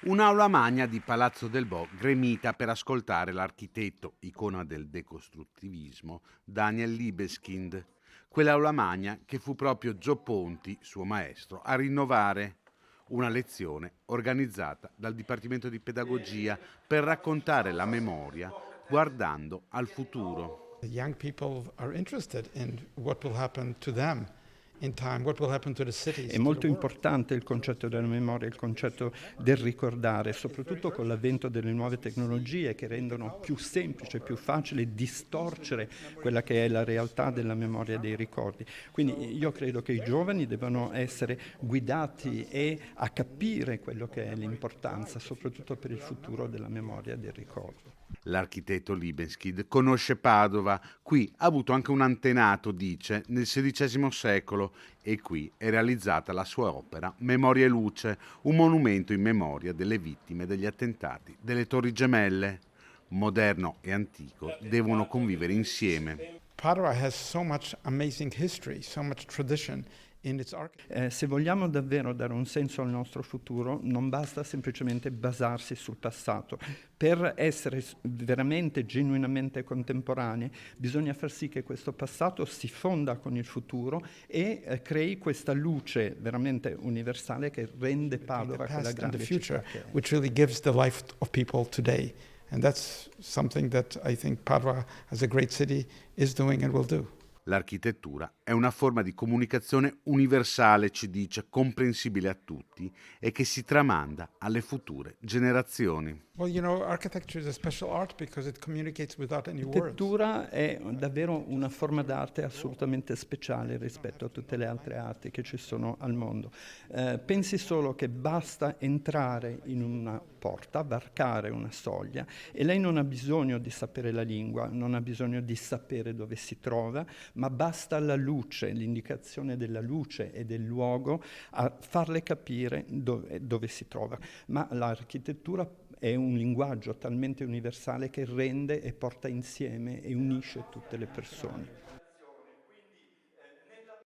Un'aula magna di Palazzo del Bo gremita per ascoltare l'architetto, icona del decostruttivismo, Daniel Libeskind. Quell'aula magna che fu proprio Gio Ponti, suo maestro, a rinnovare. Una lezione organizzata dal Dipartimento di Pedagogia per raccontare la memoria guardando al futuro. The young people are interested in what will happen to them in time, what will happen to the cities, È to the molto world. importante il concetto della memoria, il concetto del ricordare, soprattutto con l'avvento delle nuove tecnologie che rendono più semplice, più facile distorcere quella che è la realtà della memoria dei ricordi. Quindi io credo che i giovani devono essere guidati e a capire quello che è l'importanza, soprattutto per il futuro della memoria del ricordo. L'architetto Libeskind conosce Padova, qui ha avuto anche un antenato, dice, nel XVI secolo e qui è realizzata la sua opera Memoria e Luce, un monumento in memoria delle vittime degli attentati delle Torri Gemelle. Moderno e antico devono convivere insieme. Padua has so much amazing history, so much tradition in its architecture. Se vogliamo davvero dare un senso al nostro futuro, non basta semplicemente basarsi sul passato. Per essere veramente, genuinamente contemporanei, bisogna far sì che questo passato si fonda con il futuro e crei questa luce veramente universale che rende Padova quella And the grande future, città che è. which really gives the life of people today. And that's something that I think Padua, as a great city, is doing and will do. L'architettura è una forma di comunicazione universale, ci dice, comprensibile a tutti e che si tramanda alle future generazioni. Well, you know, architecture is a special art because it communicates without any words. L'architettura è davvero una forma d'arte assolutamente speciale rispetto a tutte le altre arti che ci sono al mondo. Pensi solo che basta entrare in una porta, varcare una soglia e lei non ha bisogno di sapere la lingua, non ha bisogno di sapere dove si trova, ma basta la luce, l'indicazione della luce e del luogo a farle capire dove si trova. Ma l'architettura è un linguaggio talmente universale che rende e porta insieme e unisce tutte le persone.